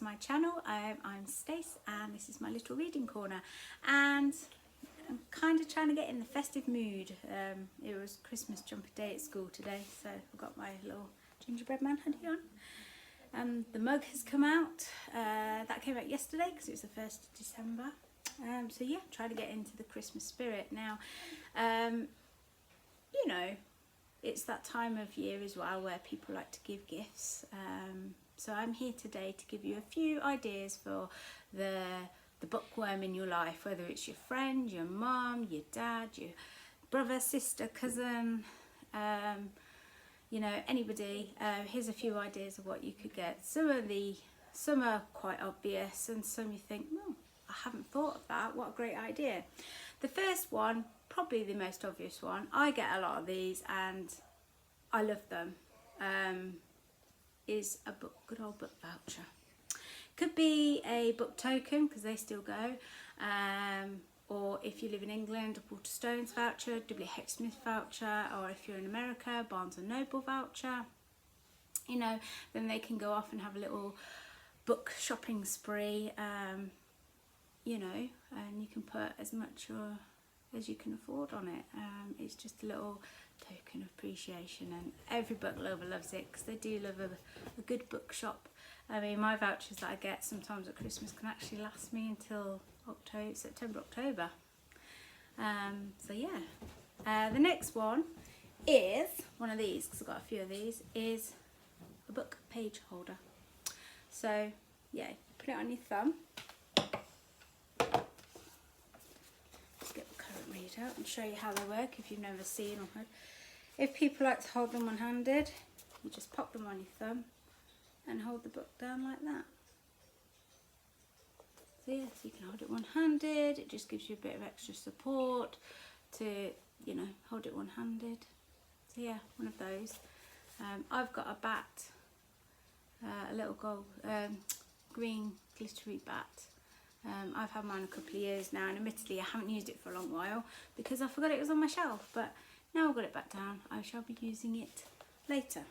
my channel. I'm Stace and this is my little reading corner, and I'm kind of trying to get in the festive mood. It was Christmas jumper day at school today, so I've got my little gingerbread man hoodie on. The mug has come out. That came out yesterday because it was the 1st of December. So yeah, trying to get into the Christmas spirit now. You know, it's that time of year as well where people like to give gifts. So I'm here today to give you a few ideas for the bookworm in your life, whether it's your friend, your mum, your dad, your brother, sister, cousin, you know, anybody. Here's a few ideas of what you could get. Some are quite obvious and some you think, oh, I haven't thought of that, what a great idea. The first one, probably the most obvious one, I get a lot of these and I love them, is a good old book voucher. Could be a book token because they still go, or if you live in England, a Waterstones voucher, WH Smith voucher, or if you're in America, Barnes and Noble voucher. You know, then they can go off and have a little book shopping spree, you know, and you can put as much as you can afford on it. It's just a little token of appreciation, and every book lover loves it because they do love a good bookshop. I mean, my vouchers that I get sometimes at Christmas can actually last me until September, October. So yeah. The next one is one of these, because I've got a few of these, is a book page holder. So yeah, put it on your thumb. Just get the current read out and show you how they work if you've never seen or heard. If people like to hold them one-handed, you just pop them on your thumb and hold the book down like that. So yeah, so you can hold it one-handed. It just gives you a bit of extra support to, you know, hold it one-handed. So yeah, one of those. I've got a bat, a little gold, green glittery bat. I've had mine a couple of years now, and admittedly I haven't used it for a long while because I forgot it was on my shelf, but now I've got it back down. I shall be using it later.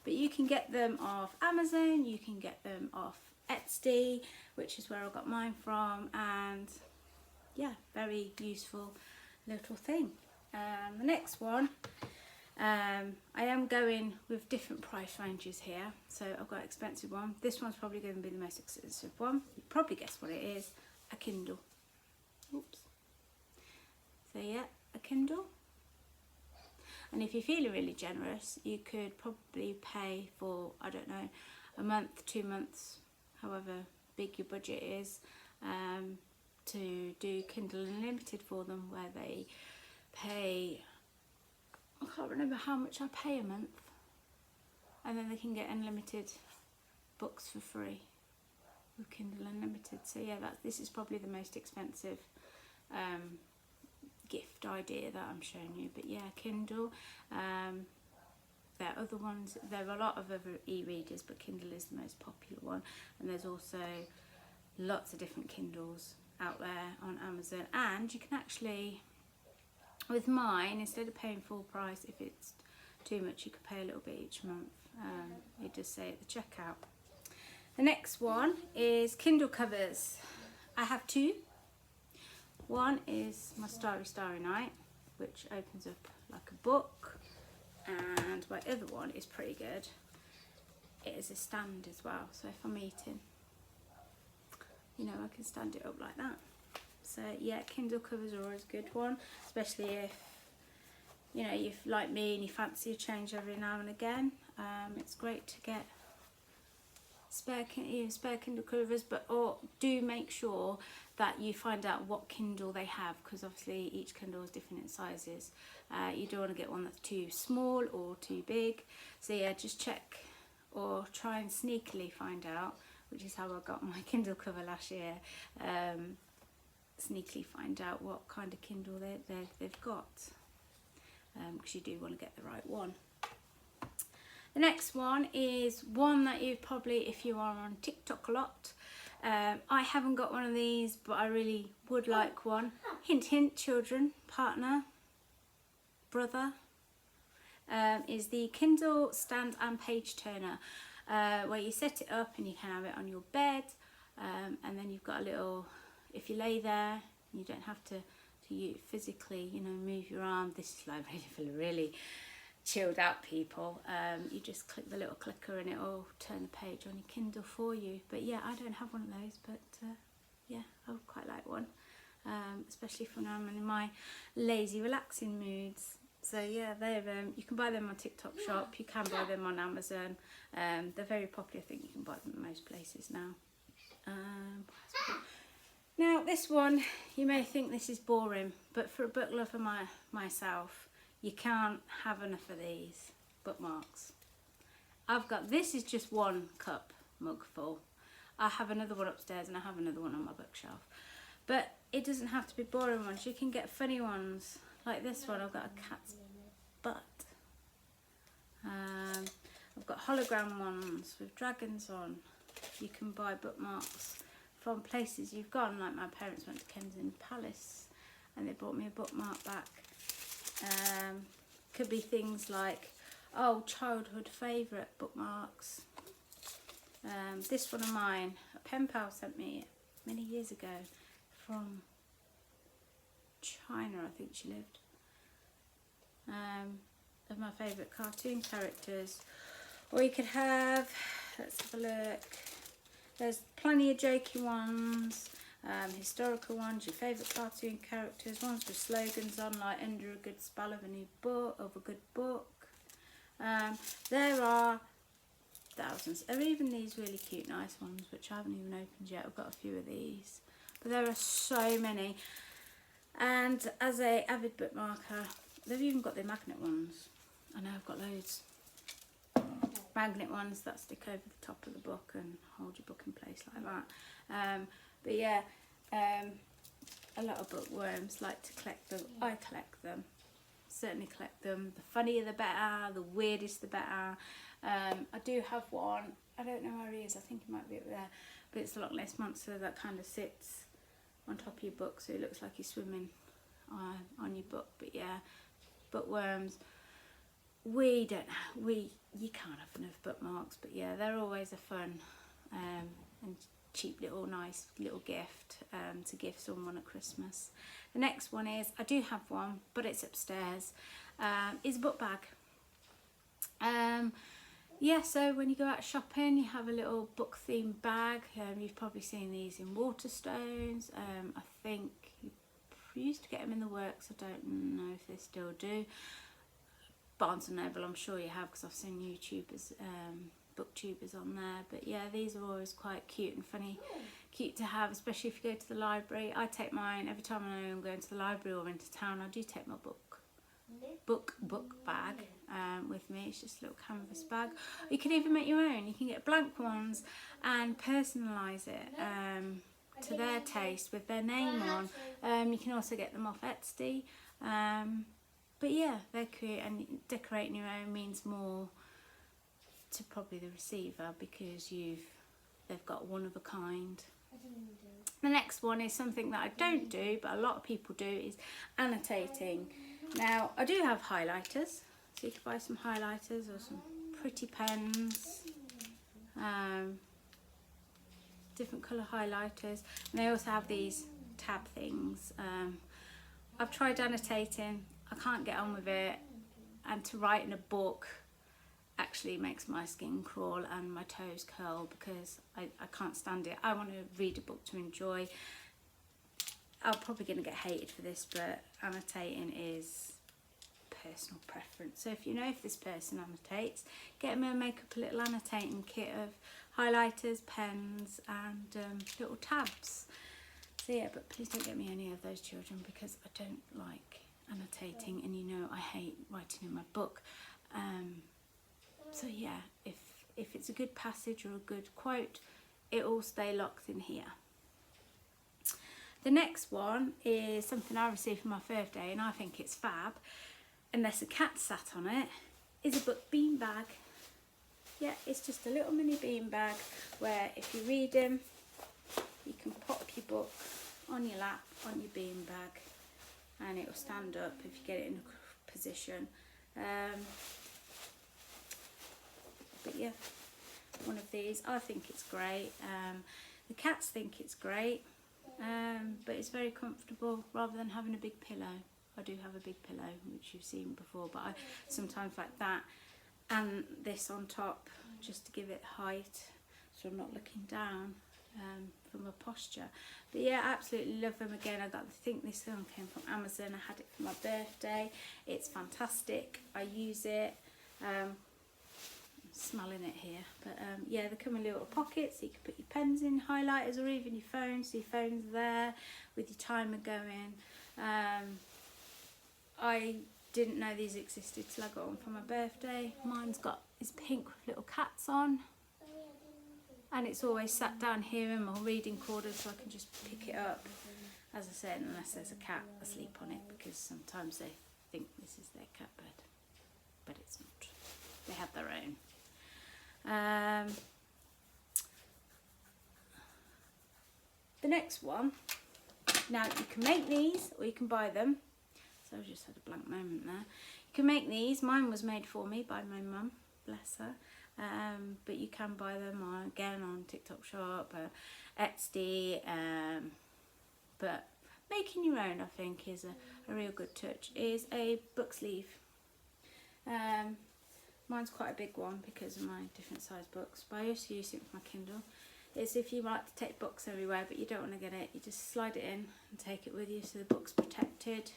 But you can get them off Amazon, you can get them off Etsy, which is where I got mine from, and yeah, very useful little thing. The next one, I am going with different price ranges here. So I've got an expensive one. This one's probably going to be the most expensive one. You probably guess what it is. A Kindle. Oops. So yeah, a Kindle. And if you're feeling really generous, you could probably pay for, I don't know, a month, 2 months, however big your budget is, to do Kindle Unlimited for them, where they pay, I can't remember how much I pay a month, and then they can get unlimited books for free with Kindle Unlimited. So yeah, this is probably the most expensive gift idea that I'm showing you. But yeah, Kindle. There are other ones, there are a lot of other e-readers, but Kindle is the most popular one, and there's also lots of different Kindles out there on Amazon. And you can actually, with mine, instead of paying full price, if it's too much, you could pay a little bit each month. It does say at the checkout. The next one is Kindle covers. I have two. One is my Starry Starry Night, which opens up like a book, and my other one is pretty good. It is a stand as well, so if I'm eating, you know, I can stand it up like that. So yeah, Kindle covers are always a good one, especially if, you know, you're like me and you fancy a change every now and again. It's great to get spare Kindle covers, but do make sure that you find out what Kindle they have, because obviously each Kindle is different in sizes. You don't want to get one that's too small or too big. So yeah, just check or try and sneakily find out, which is how I got my Kindle cover last year. Sneakily find out what kind of Kindle they've got, because you do want to get the right one. The next one is one that you probably, if you are on TikTok a lot, I haven't got one of these, but I really would like one. Hint, hint, children, partner, brother, is the Kindle stand and page turner. where you set it up and you can have it on your bed, and then you've got a little, if you lay there, you don't have to you physically, you know, move your arm. This is like really for really chilled out people. You just click the little clicker and it'll turn the page on your Kindle for you. But yeah, I don't have one of those, but yeah, I would quite like one, especially for when I'm in my lazy relaxing moods. So yeah, they're you can buy them on TikTok Shop, you can buy them on Amazon. They're very popular. I think you can buy them in most places now. Now this one, you may think this is boring, but for a book lover myself, you can't have enough of these bookmarks. I've got, this is just one cup mug full. I have another one upstairs and I have another one on my bookshelf. But it doesn't have to be boring ones. You can get funny ones, like this one. I've got a cat's butt. I've got hologram ones with dragons on. You can buy bookmarks from places you've gone, like my parents went to Kensington Palace and they brought me a bookmark back. Could be things like, oh, childhood favourite bookmarks. This one of mine, a pen pal sent me many years ago from China, I think she lived, of my favourite cartoon characters. Or you could have, let's have a look, there's plenty of jokey ones, historical ones, your favourite cartoon characters, ones with slogans on, like under a good spell of a new book, of a good book. There are thousands, or even these really cute nice ones which I haven't even opened yet. I've got a few of these, but there are so many. And as a avid bookmarker, they've even got the magnet ones. I know I've got loads. Magnet ones that stick over the top of the book and hold your book in place like that. But yeah, a lot of bookworms like to collect them. I collect them, certainly collect them. The funnier the better, the weirdest the better. I do have one, I don't know where he is, I think he might be up there, but it's a Loch Ness Monster that kind of sits on top of your book, so it looks like you're swimming on your book. But yeah, bookworms, you can't have enough bookmarks, but yeah, they're always a fun and cheap little nice little gift to give someone at Christmas. The next one is, I do have one, but it's upstairs, is a book bag. Yeah, so when you go out shopping, you have a little book themed bag. You've probably seen these in Waterstones. I think you used to get them in the Works. I don't know if they still do. Barnes and Noble, I'm sure you have, because I've seen YouTubers, booktubers on there. But yeah, these are always quite cute and funny, cute to have, especially if you go to the library. I take mine every time I know I'm going to the library or into town. I do take my book bag with me. It's just a little canvas bag. You can even make your own. You can get blank ones and personalise it to their taste with their name on. You can also get them off Etsy. But yeah, they're cute, and decorating your own means more to probably the receiver because they've got one of a kind. The next one is something that I don't do, but a lot of people do, is annotating. Now, I do have highlighters, so you can buy some highlighters or some pretty pens, different colour highlighters, and they also have these tab things. I've tried annotating, I can't get on with it, and to write in a book actually makes my skin crawl and my toes curl because I can't stand it. I want to read a book to enjoy. I'm probably going to get hated for this, but annotating is personal preference. So if you know if this person annotates, get them and make up a little annotating kit of highlighters, pens and little tabs. So yeah, but please don't get me any of those, children, because I don't like annotating, and you know I hate writing in my book. So yeah, if it's a good passage or a good quote, it will stay locked in here. The next one is something I received for my birthday, and I think it's fab, unless a cat sat on it, is a book bean bag. Yeah, it's just a little mini bean bag where if you read them, you can pop your book on your lap, on your bean bag, and it will stand up if you get it in a position. But yeah, one of these. I think it's great. The cats think it's great, but it's very comfortable rather than having a big pillow. I do have a big pillow, which you've seen before, but I sometimes like that and this on top just to give it height, so I'm not looking down from a posture. But yeah, absolutely love them. Again, I think this one came from Amazon. I had it for my birthday. It's fantastic. I use it. I'm smelling it here, but yeah, they come in little pockets, so you can put your pens in, highlighters, or even your phone, so your phone's there with your timer going. I didn't know these existed till I got one for my birthday. Is pink with little cats on, and it's always sat down here in my reading corner, so I can just pick it up, as I said, unless there's a cat asleep on it, because sometimes they think this is their cat bed, but it's not. They have their own. The next one, now you can make these or you can buy them. So I just had a blank moment there. You can make these. Mine was made for me by my mum, bless her. But you can buy them on TikTok Shop, Etsy. But making your own, I think, is a real good touch. Is a book sleeve. Mine's quite a big one because of my different size books, but I also use it with my Kindle. It's if you like to take books everywhere but you don't want to get it, you just slide it in and take it with you, so the book's protected.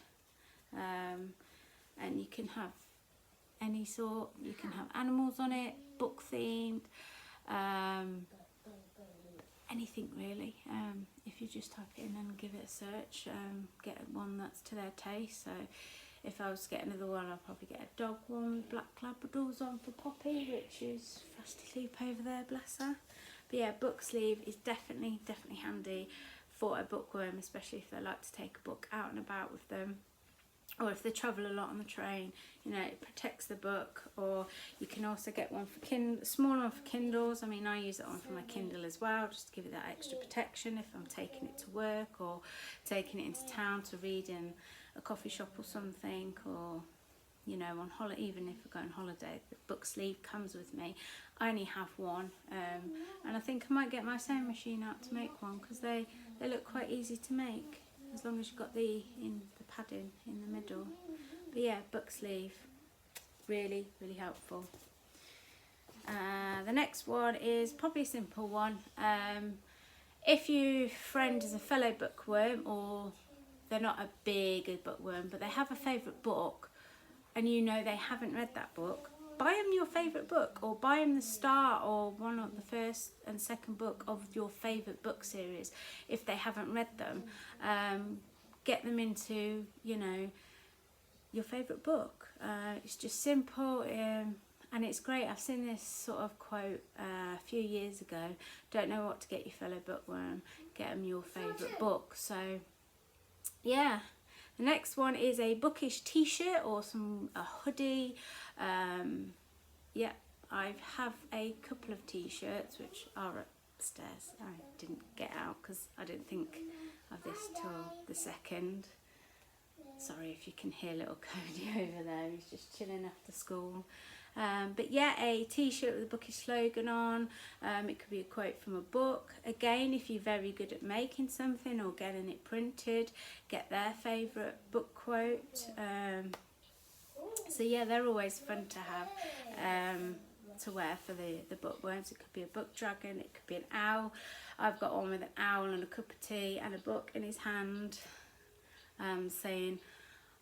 And you can have any sort, you can have animals on it, book themed, anything really. If you just type it in and give it a search, get one that's to their taste. So if I was to get another one, I'll probably get a dog one with black Labradors on for Poppy, which is fast asleep over there, bless her. But yeah, book sleeve is definitely handy for a bookworm, especially if they like to take a book out and about with them, or if they travel a lot on the train. You know, it protects the book. Or you can also get one for Kindle, a smaller one for Kindles. I mean, I use that one for my Kindle as well, just to give it that extra protection if I'm taking it to work or taking it into town to read in a coffee shop or something, or you know, on holiday. Even if I go on holiday, the book sleeve comes with me. I only have one, and I think I might get my sewing machine out to make one, because they look quite easy to make, as long as you've got the padding in the middle. But yeah, book sleeve, really helpful. The next one is probably a simple one. If your friend is a fellow bookworm, or they're not a big bookworm, but they have a favourite book and you know they haven't read that book, buy them your favourite book, or buy them the start or one of the first and second book of your favourite book series if they haven't read them. Get them into, you know, your favourite book. It's just simple, and it's great. I've seen this sort of quote a few years ago: don't know what to get your fellow bookworm, get them your favourite book. So yeah. The next one is a bookish t-shirt or a hoodie. Yeah, I have a couple of t-shirts which are upstairs. I didn't get out because I didn't think of this till the second. Sorry if you can hear little Cody over there, he's just chilling after school. But yeah, a t-shirt with a bookish slogan on. It could be a quote from a book. Again, if you're very good at making something or getting it printed, get their favourite book quote. So yeah, they're always fun to have, to wear for the bookworms. It could be a book dragon, it could be an owl. I've got one with an owl and a cup of tea and a book in his hand, saying,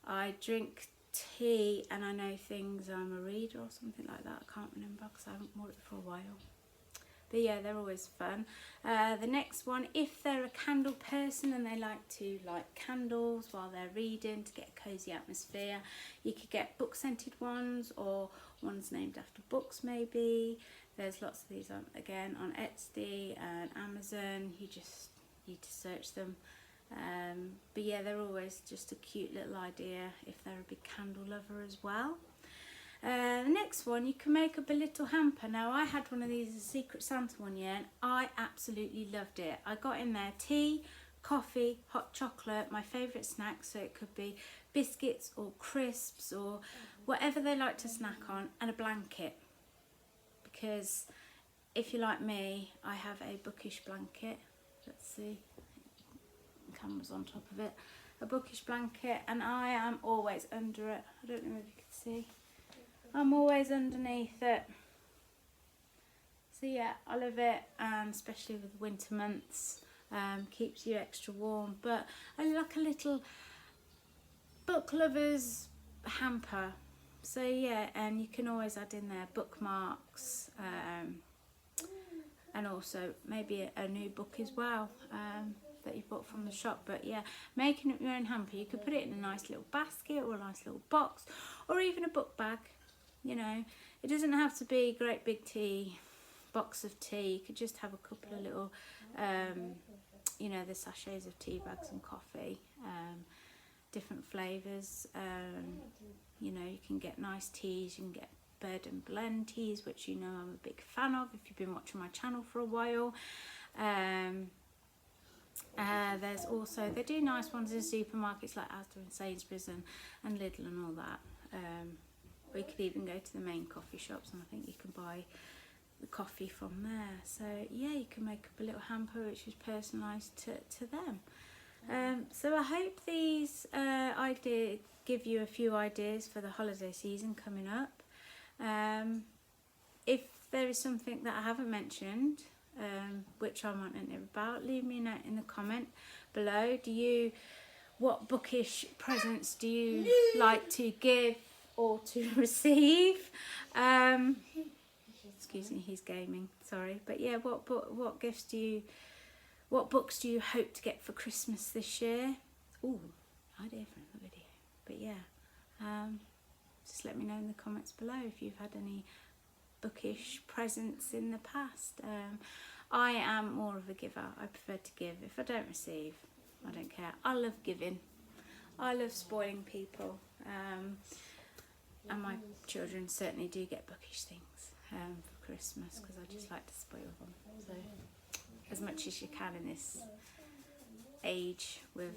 I drink tea and I know things, I'm a reader, or something like that. I can't remember because I haven't worn it for a while. But yeah, they're always fun. The next one, if they're a candle person and they like to light candles while they're reading to get a cosy atmosphere, you could get book scented ones, or ones named after books maybe. There's lots of these on Etsy and Amazon. You just need to search them. But yeah, they're always just a cute little idea if they're a big candle lover as well. The next one, you can make up a little hamper. Now, I had one of these, a Secret Santa one year, and I absolutely loved it. I got in there tea, coffee, hot chocolate, my favourite snacks, so it could be biscuits or crisps or whatever they like to snack on, and a blanket, because if you're like me, I have a bookish blanket. Let's see, the camera's on top of it. A bookish blanket, and I am always under it. I don't know if you can see. I'm always underneath it. So yeah, I love it, especially with winter months. Keeps you extra warm. But I like a little book lovers hamper. So yeah, and you can always add in there bookmarks, and also maybe a new book as well, that you bought from the shop. But yeah, making up your own hamper, you could put it in a nice little basket or a nice little box, or even a book bag. You know, it doesn't have to be a great big box of tea. You could just have a couple of little, you know, the sachets of tea bags and coffee, different flavours. You know, you can get nice teas, you can get bed and blend teas, which you know I'm a big fan of if you've been watching my channel for a while. There's also, they do nice ones in supermarkets like Asda and Sainsbury's and Lidl and all that. Or you could even go to the main coffee shops, and I think you can buy the coffee from there. So yeah, you can make up a little hamper which is personalised to them. So I hope these ideas give you a few ideas for the holiday season coming up. If there is something that I haven't mentioned, which I want to know about, leave me a note in the comment below. What bookish presents do you like to give or to receive? Excuse me, he's gaming, sorry. But yeah, what books do you hope to get for Christmas this year? Ooh, idea for another video. But yeah, just let me know in the comments below if you've had any bookish presents in the past. I am more of a giver. I prefer to give. If I don't receive, I don't care. I love giving. I love spoiling people. And my children certainly do get bookish things for Christmas, because I just like to spoil them. So as much as you can in this age with,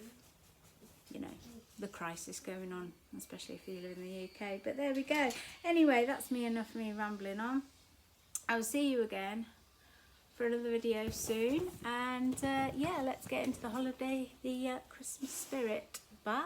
you know, the crisis going on, especially if you live in the UK. But there we go. Anyway, that's enough of me rambling on. I will see you again for another video soon, and yeah, let's get into the Christmas spirit. Bye.